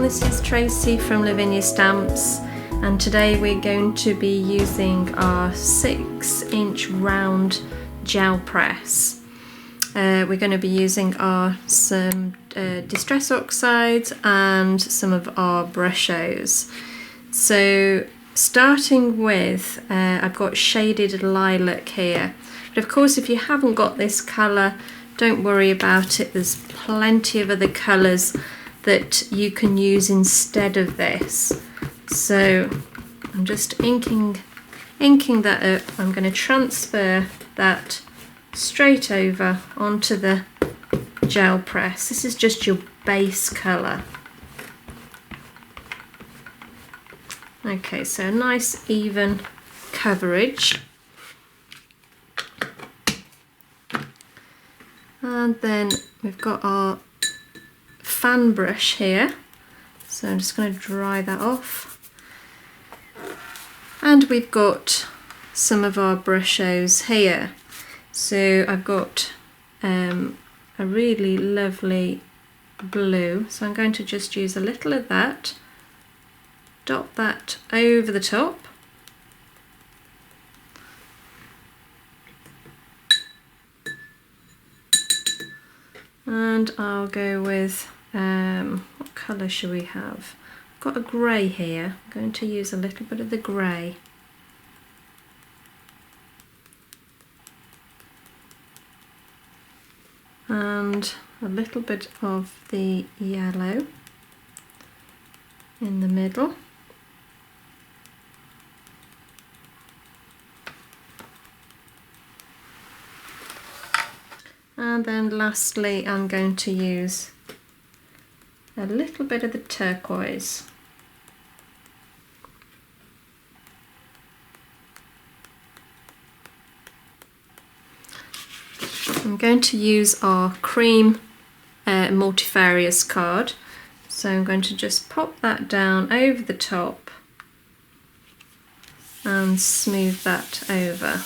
everyone, this is Tracey from Lavinia Stamps, and today we're going to be using our 6-inch round gel press. We're going to be using some Distress Oxides and some of our Brushos. So starting with, I've got Shaded Lilac here, but of course if you haven't got this colour, don't worry about it, there's plenty of other colours that you can use instead of this. So I'm just inking that up. I'm going to transfer that straight over onto the gel press. This is just your base colour. Okay, so a nice even coverage. And then we've got our fan brush here, so I'm just going to dry that off. And we've got some of our Brushos here. So I've got a really lovely blue, so I'm going to just use a little of that, dot that over the top. And I'll go with, what colour should we have? I've got a grey here. I'm going to use a little bit of the grey. And a little bit of the yellow in the middle. And then lastly, I'm going to use a little bit of the turquoise. I'm going to use our cream multifarious card. So I'm going to just pop that down over the top and smooth that over.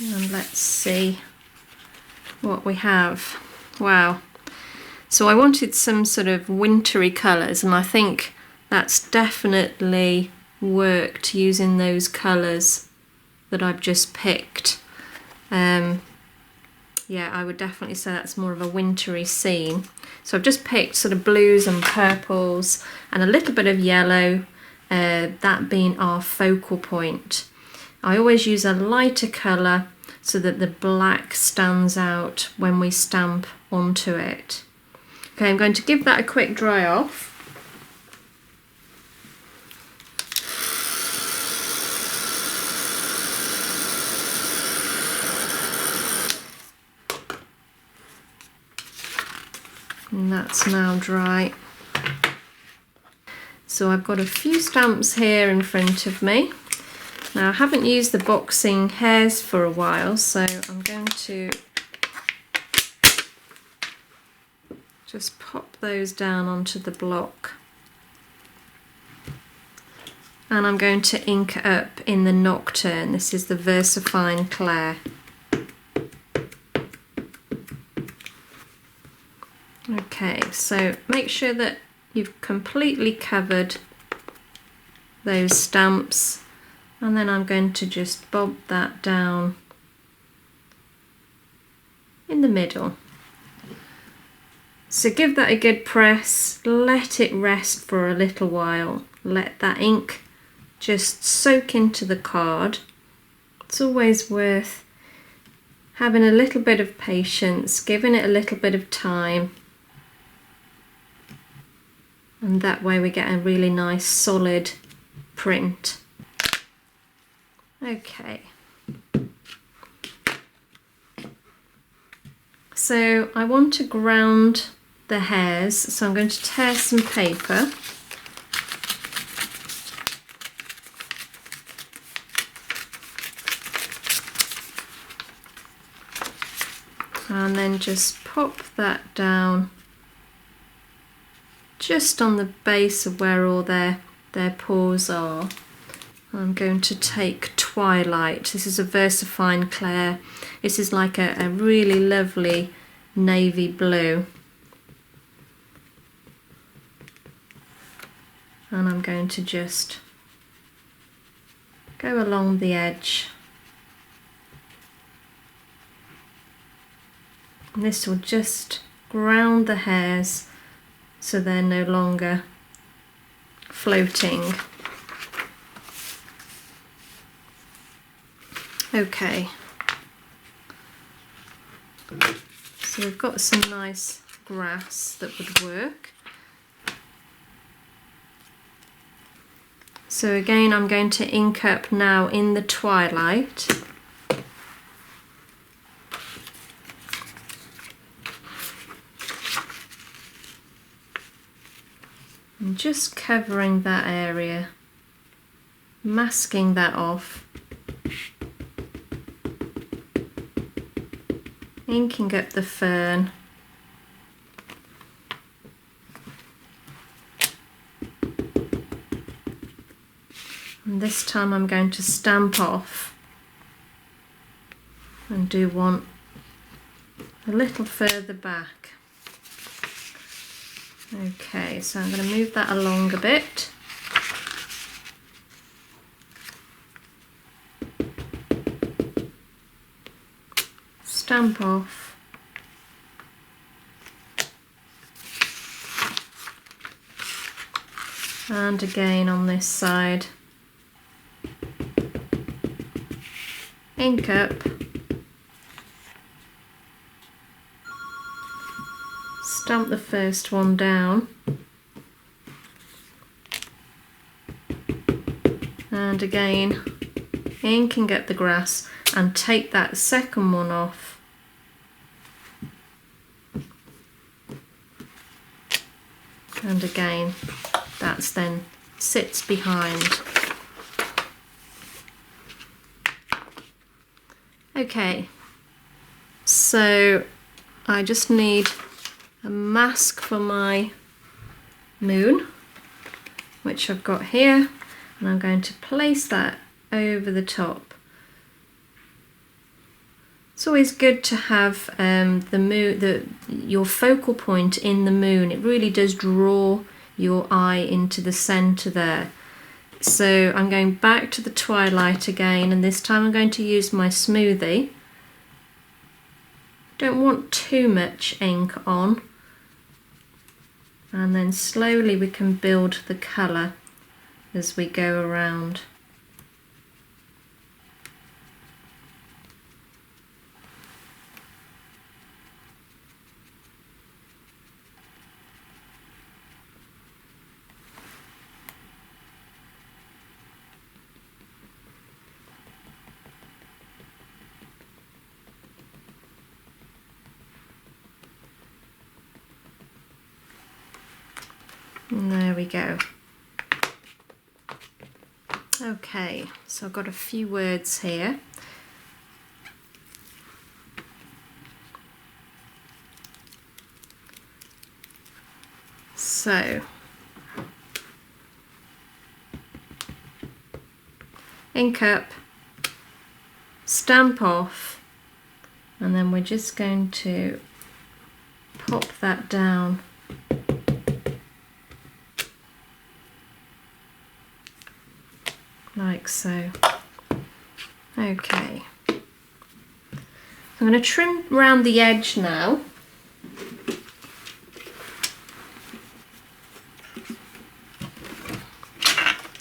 And let's see what we have. Wow. So I wanted some sort of wintry colours, and I think that's definitely worked using those colours that I've just picked. Yeah, I would definitely say that's more of a wintry scene. So I've just picked sort of blues and purples and a little bit of yellow, that being our focal point. I always use a lighter colour so that the black stands out when we stamp onto it. Okay, I'm going to give that a quick dry off. And that's now dry. So I've got a few stamps here in front of me. Now I haven't used the boxing Hares for a while, so I'm going to just pop those down onto the block. And I'm going to ink up in the Nocturne. This is the VersaFine Clair. Okay, so make sure that you've completely covered those stamps. And then I'm going to just bob that down in the middle. So give that a good press, let it rest for a little while, let that ink just soak into the card. It's always worth having a little bit of patience, giving it a little bit of time, and that way we get a really nice solid print. Okay, so I want to ground the Hares, so I'm going to tear some paper. And then just pop that down just on the base of where all their paws are. I'm going to take 12 Twilight. This is a VersaFine Clair. This is like a really lovely navy blue. And I'm going to just go along the edge. And this will just ground the hairs so they're no longer floating. Okay, so we've got some nice grass that would work. So again, I'm going to ink up now in the Twilight. And just covering that area, masking that off. Inking up the fern. And this time I'm going to stamp off and do one a little further back. Okay, so I'm going to move that along a bit. Stamp off. And again on this side. Ink up. Stamp the first one down. And again, inking up the grass and take that second one off. And again, that's then sits behind. Okay, so I just need a mask for my moon, which I've got here, and I'm going to place that over the top. It's always good to have your focal point in the moon. It really does draw your eye into the center there. So I'm going back to the Twilight again, and this time I'm going to use my smoothie. Don't want too much ink on. And then slowly we can build the colour as we go around. And there we go. Okay, so I've got a few words here. So, ink up, stamp off, and then we're just going to pop that down. Like so. Okay. I'm going to trim around the edge now.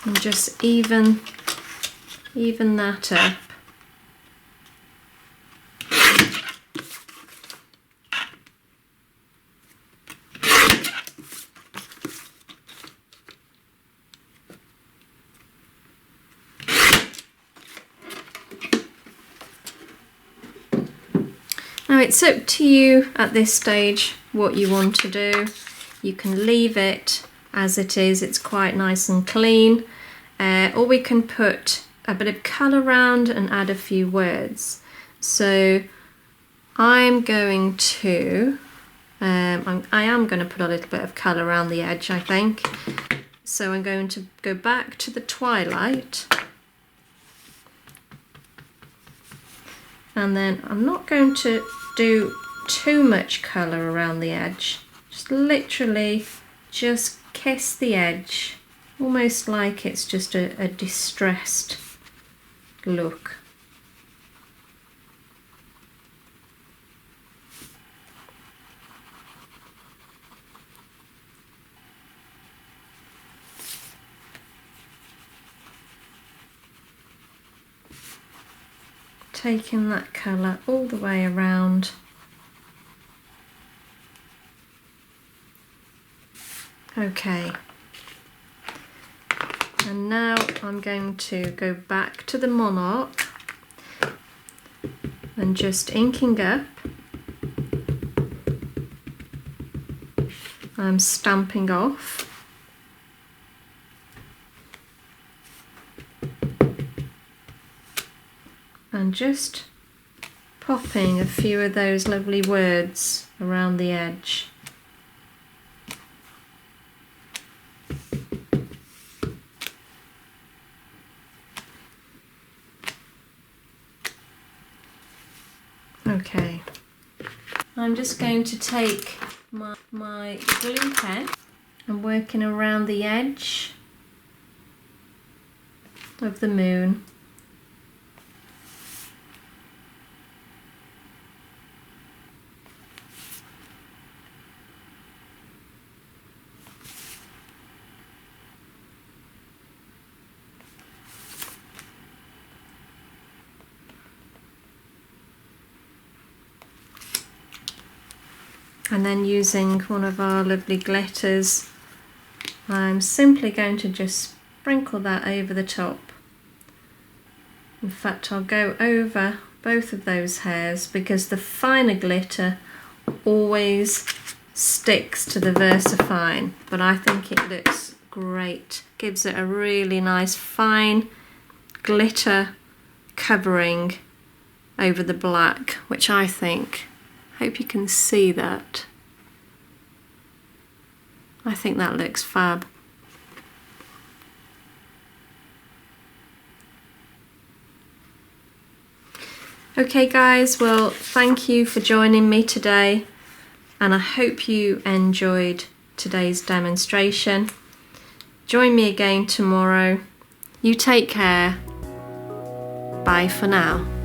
And just even that up. Now it's up to you at this stage what you want to do. You can leave it as it is, it's quite nice and clean, or we can put a bit of colour around and add a few words. So I'm going to, I am going to put a little bit of colour around the edge, I think. So I'm going to go back to the Twilight And then I'm not going to do too much colour around the edge, just literally just kiss the edge, almost like it's just a distressed look. Taking that colour all the way around. Okay, and now I'm going to go back to the monarch and just inking up. I'm stamping off. And just popping a few of those lovely words around the edge. Okay, I'm just going to take my glue pen and working around the edge of the moon. And then using one of our lovely glitters, I'm simply going to just sprinkle that over the top. In fact, I'll go over both of those hairs because the finer glitter always sticks to the VersaFine, but I think it looks great. Gives it a really nice fine glitter covering over the black, which I think, hope you can see that. I think that looks fab. Okay guys, well thank you for joining me today, and I hope you enjoyed today's demonstration. Join me again tomorrow. You take care. Bye for now.